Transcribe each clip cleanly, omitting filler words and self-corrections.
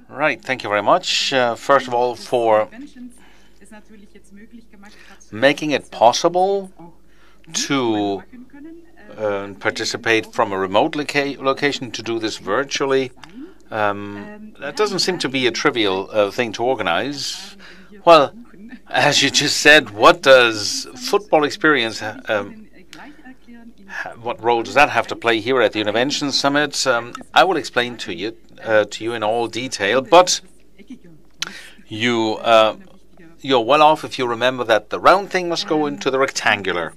Right, thank you very much. First of all, for making it possible to participate from a remote location, to do this virtually. That doesn't seem to be a trivial thing to organize. Well, as you just said, what does football experience, what role does that have to play here at the Univention Summit? I will explain to you in all detail, but you're well off if you remember that the round thing must go into the rectangular.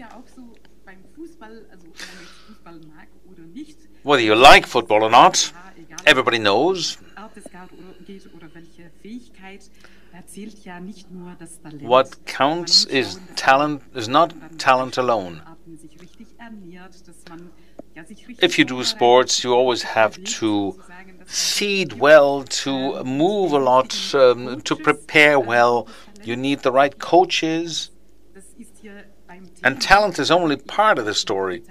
Whether you like football or not, everybody knows what counts is talent, is not talent alone. If you do sports, you always have to feed well, to move a lot, to prepare well. You need the right coaches. And talent is only part of the story.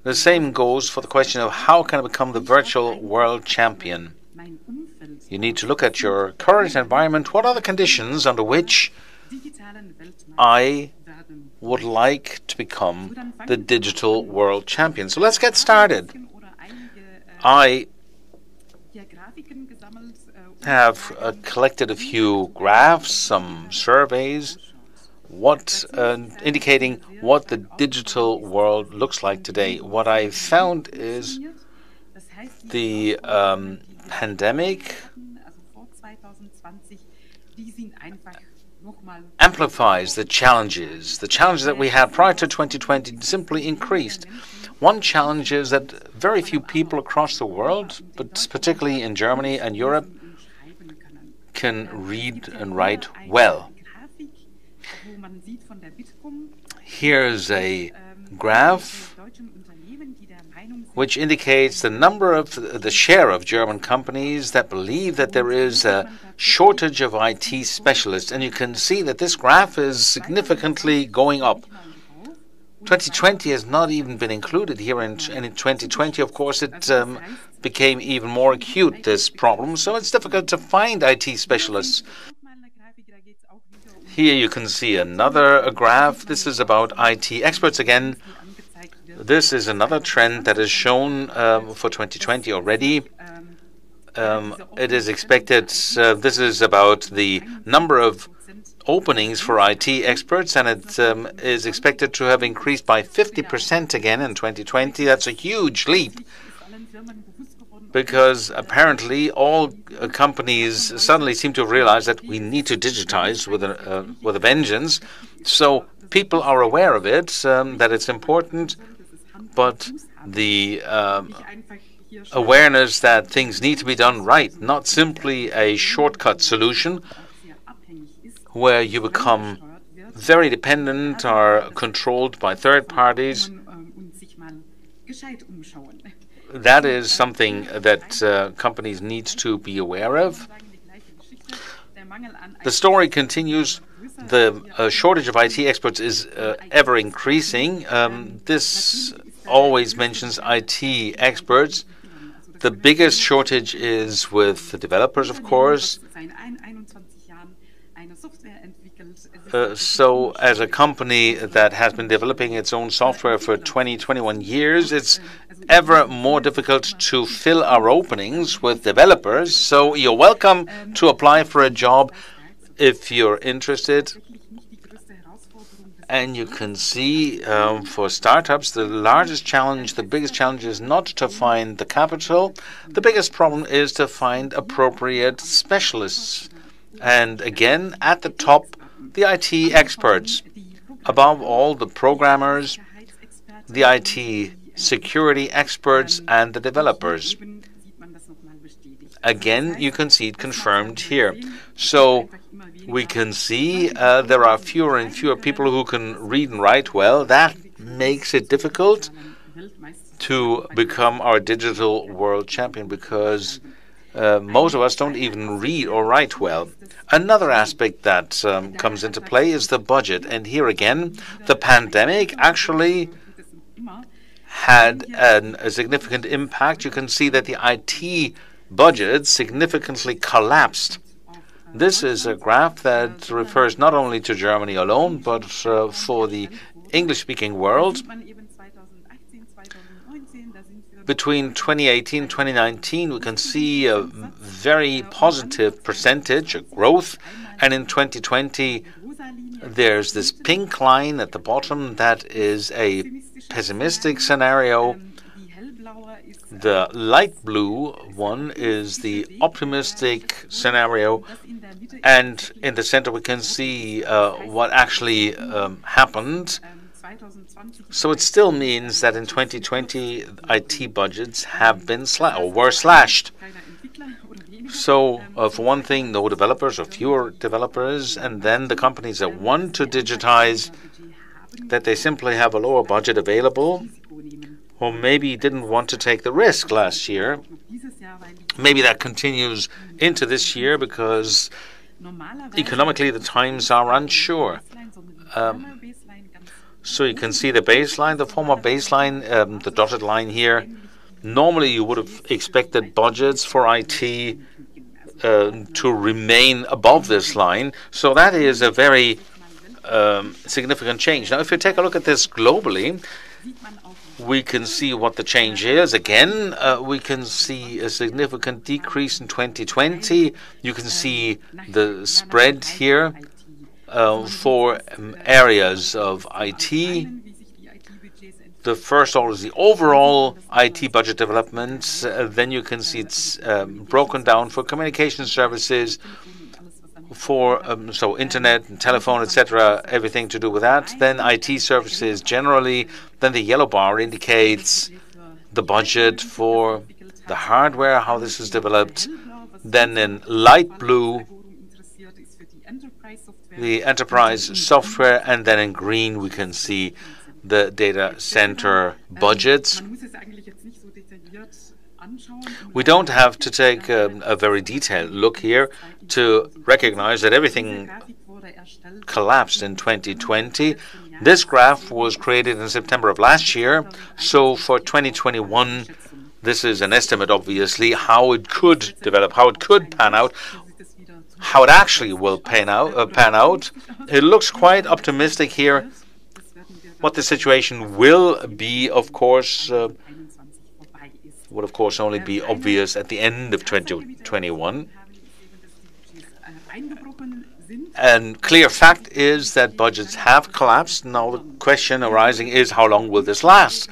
The same goes for the question of how can I become the virtual world champion. You need to look at your current environment. What are the conditions under which I would like to become the digital world champion? So let's get started. I have collected a few graphs, some surveys, indicating what the digital world looks like today. What I found is the pandemic amplifies the challenges. The challenges that we had prior to 2020 simply increased. One challenge is that very few people across the world, but particularly in Germany and Europe, can read and write well. Here's a graph which indicates the share of German companies that believe that there is a shortage of IT specialists. And you can see that this graph is significantly going up. 2020 has not even been included here, and in 2020, of course, it became even more acute, this problem. So it's difficult to find IT specialists. Here you can see another graph. This is about IT experts again. This is another trend that is shown for 2020 already. It is expected, this is about the number of openings for IT experts, and it is expected to have increased by 50% again in 2020. That's a huge leap, because apparently all companies suddenly seem to have realized that we need to digitize with a vengeance. So people are aware of it, that it's important, but the awareness that things need to be done right, not simply a shortcut solution where you become very dependent or controlled by third parties. That is something that companies need to be aware of. The story continues. The shortage of IT experts is ever increasing. This always mentions IT experts. The biggest shortage is with the developers, of course. So as a company that has been developing its own software for 21 years, it's ever more difficult to fill our openings with developers. So you're welcome to apply for a job if you're interested. And you can see for startups, the largest challenge, the biggest challenge is not to find the capital. The biggest problem is to find appropriate specialists. And again, at the top, the IT experts. Above all, the programmers, the IT security experts, and the developers. Again, you can see it confirmed here. So we can see there are fewer and fewer people who can read and write well. That makes it difficult to become our digital world champion, because most of us don't even read or write well. Another aspect that comes into play is the budget. And here again, the pandemic actually had a significant impact. You can see that the IT budget significantly collapsed. This is a graph that refers not only to Germany alone, but for the English-speaking world. Between 2018 and 2019, we can see a very positive percentage of growth. And in 2020, there's this pink line at the bottom that is a pessimistic scenario. The light blue one is the optimistic scenario. And in the center, we can see what actually happened. So it still means that in 2020, IT budgets have been were slashed. So for one thing, no developers or fewer developers, and then the companies that want to digitize, that they simply have a lower budget available, or maybe didn't want to take the risk last year. Maybe that continues into this year because economically the times are unsure. So you can see the baseline, the former baseline, the dotted line here. Normally you would have expected budgets for IT to remain above this line. So that is a very significant change. Now, if you take a look at this globally, we can see what the change is. Again, we can see a significant decrease in 2020. You can see the spread here for areas of IT. The first order is the overall IT budget development. Then you can see it's broken down for communication services, for so internet and telephone, etc., everything to do with that. Then IT services generally. Then the yellow bar indicates the budget for the hardware, how this is developed. Then in light blue, the enterprise software, and then in green we can see the data center budgets. We don't have to take a very detailed look here to recognize that everything collapsed in 2020. This graph was created in September of last year, so for 2021, this is an estimate, obviously, how it could develop, how it could pan out. How it actually will pan out. It looks quite optimistic here. What the situation will be, of course, would of course only be obvious at the end of 2021. And clear fact is that budgets have collapsed. Now the question arising is, how long will this last?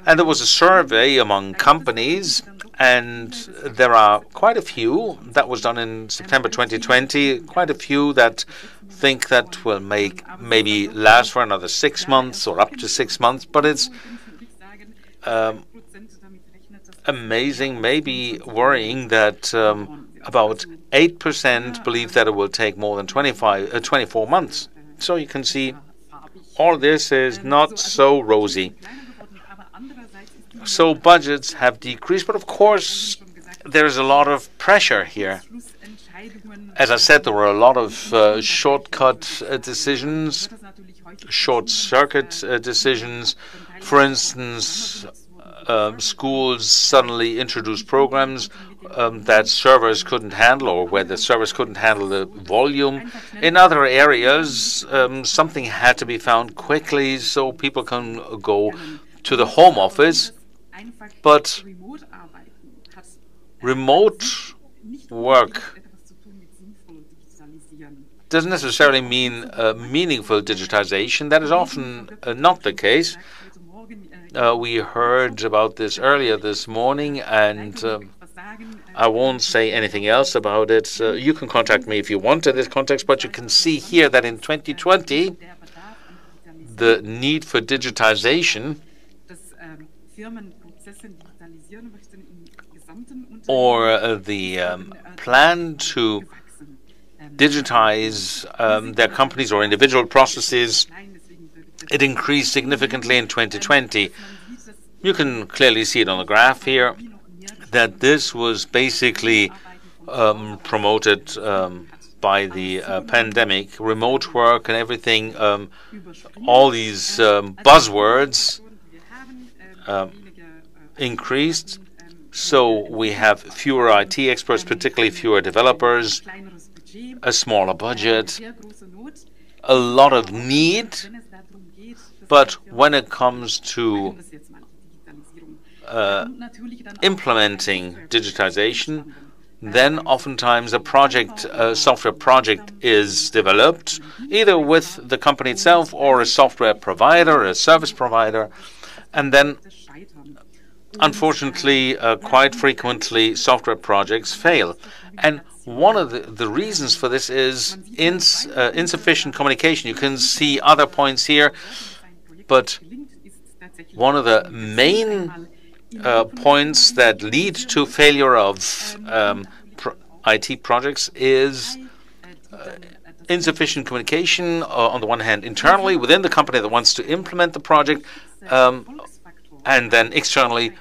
And there was a survey among companies, and there are quite a few that was done in September 2020, quite a few that think that will maybe last for another 6 months or up to 6 months, but it's amazing, maybe worrying that about 8% believe that it will take more than 24 months. So you can see all this is not so rosy. So budgets have decreased, but of course there is a lot of pressure here. As I said, there were a lot of shortcut decisions, short-circuit decisions. For instance, schools suddenly introduced programs that servers couldn't handle, or where the servers couldn't handle the volume. In other areas, something had to be found quickly so people can go to the home office. But remote work doesn't necessarily mean meaningful digitization. That is often not the case. We heard about this earlier this morning, and I won't say anything else about it. You can contact me if you want in this context, but you can see here that in 2020, the need for digitization, or the plan to digitize their companies or individual processes, it increased significantly in 2020. You can clearly see it on the graph here that this was basically promoted by the pandemic, remote work and everything, all these buzzwords. increased. So we have fewer IT experts, particularly fewer developers, a smaller budget, a lot of need. But when it comes to implementing digitization, then oftentimes a software project is developed, either with the company itself or a software provider, a service provider, and then unfortunately, quite frequently, software projects fail. And one of the reasons for this is insufficient communication. You can see other points here, but one of the main points that lead to failure of IT projects is insufficient communication, on the one hand, internally within the company that wants to implement the project, and then externally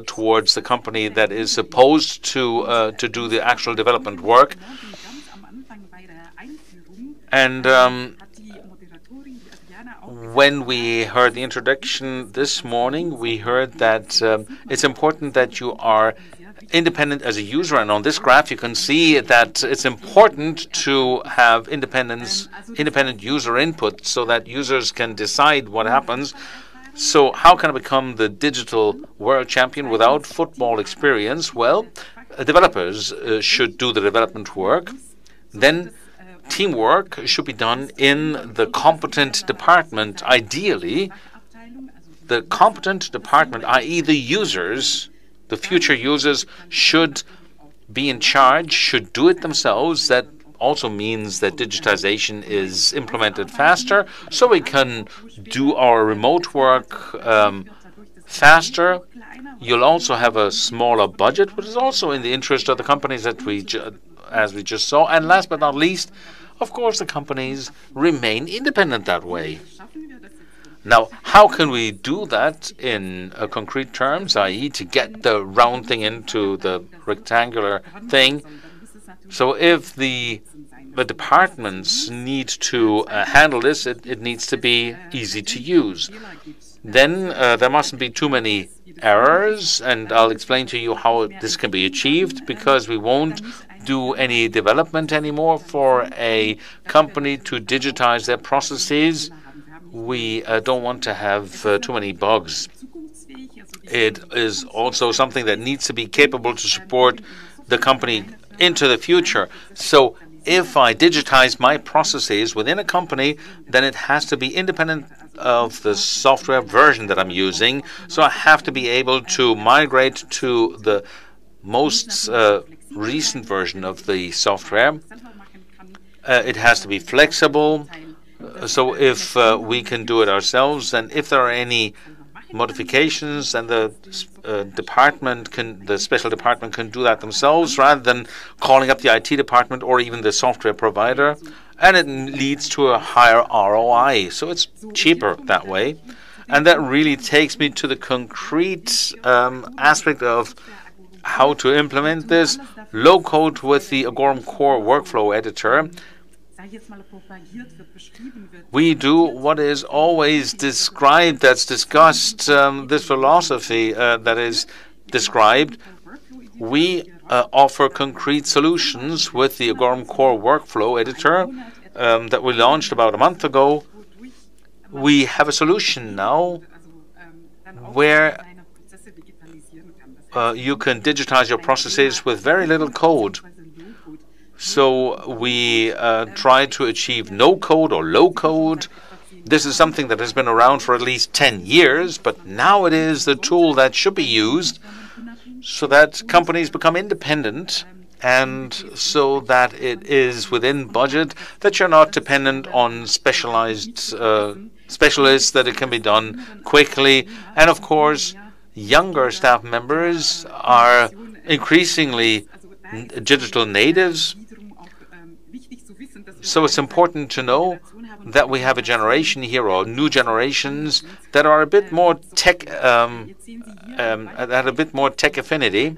towards the company that is supposed to do the actual development work. And when we heard the introduction this morning, we heard that it's important that you are independent as a user. And on this graph, you can see that it's important to have independent user input so that users can decide what happens. So how can I become the digital world champion without football experience? Well, developers should do the development work. Then teamwork should be done in the competent department. Ideally, the competent department, i.e. the users, the future users, should be in charge, should do it themselves. That also means that digitization is implemented faster, so we can do our remote work faster. You'll also have a smaller budget, which is also in the interest of the companies that as we just saw. And last but not least, of course, the companies remain independent that way. Now, how can we do that in concrete terms, i.e. to get the round thing into the rectangular thing? So if the departments need to handle this, it needs to be easy to use. Then there mustn't be too many errors, and I'll explain to you how this can be achieved, because we won't do any development anymore for a company to digitize their processes. We don't want to have too many bugs. It is also something that needs to be capable to support the company into the future. So if I digitize my processes within a company, then it has to be independent of the software version that I'm using. So I have to be able to migrate to the most recent version of the software. It has to be flexible. So if we can do it ourselves, and if there are any modifications, and the special department can do that themselves rather than calling up the IT department or even the software provider, and it leads to a higher ROI. So it's cheaper that way. And that really takes me to the concrete aspect of how to implement this. Low code with the Agorem Core Workflow Editor. We do what is always described, that's discussed, this philosophy that is described. We offer concrete solutions with the Agorem Core Workflow Editor that we launched about a month ago. We have a solution now where you can digitize your processes with very little code. So we try to achieve no code or low code. This is something that has been around for at least 10 years, but now it is the tool that should be used so that companies become independent, and so that it is within budget, that you're not dependent on specialized specialists, that it can be done quickly. And of course, younger staff members are increasingly digital natives. So it's important to know that we have a generation here, or new generations, that are a bit more tech, a bit more tech affinity.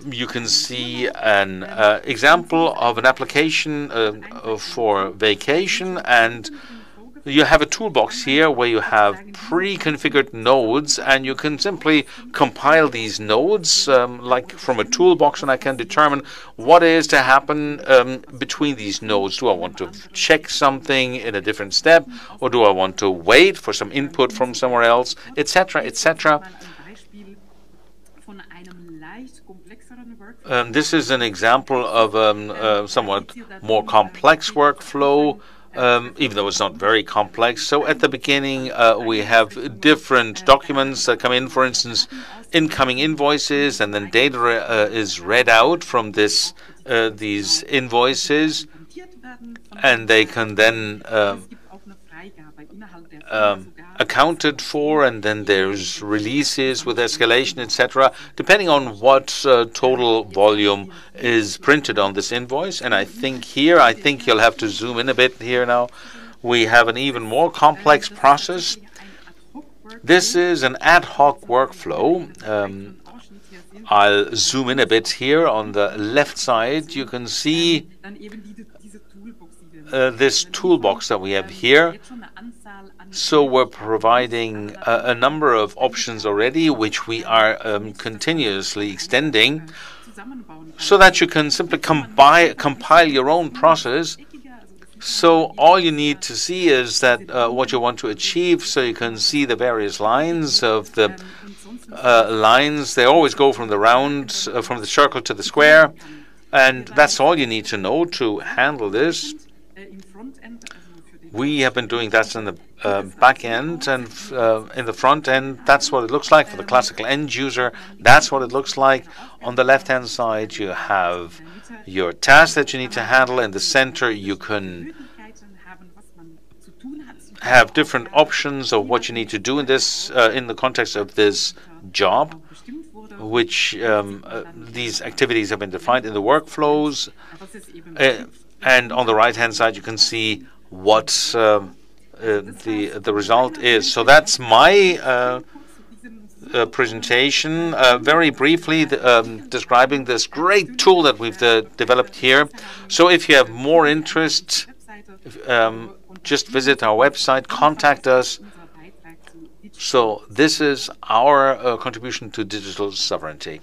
You can see an example of an application for vacation, and you have a toolbox here where you have pre-configured nodes, and you can simply compile these nodes like from a toolbox, and I can determine what is to happen between these nodes. Do I want to check something in a different step, or do I want to wait for some input from somewhere else, etc., etc. This is an example of a somewhat more complex workflow, even though it's not very complex. So at the beginning, we have different documents that come in, for instance, incoming invoices, and then data is read out from these invoices, and they can then accounted for, and then there's releases with escalation, etc., depending on what total volume is printed on this invoice. And I think you'll have to zoom in a bit here now. We have an even more complex process. This is an ad hoc workflow. I'll zoom in a bit here. On the left side, you can see this toolbox that we have here. So we're providing a number of options already, which we are continuously extending, so that you can simply compile your own process. So all you need to see is that what you want to achieve. So you can see the various lines of the lines. They always go from the round, from the circle to the square, and that's all you need to know to handle this. We have been doing that in the back end, and in the front end, that's what it looks like for the classical end user. That's what it looks like. On the left-hand side, you have your task that you need to handle. In the center, you can have different options of what you need to do in this, in the context of this job, which these activities have been defined in the workflows. And on the right-hand side, you can see what the result is. So that's my presentation, very briefly describing this great tool that we've developed here. So if you have more interest, just visit our website, contact us. So this is our contribution to digital sovereignty.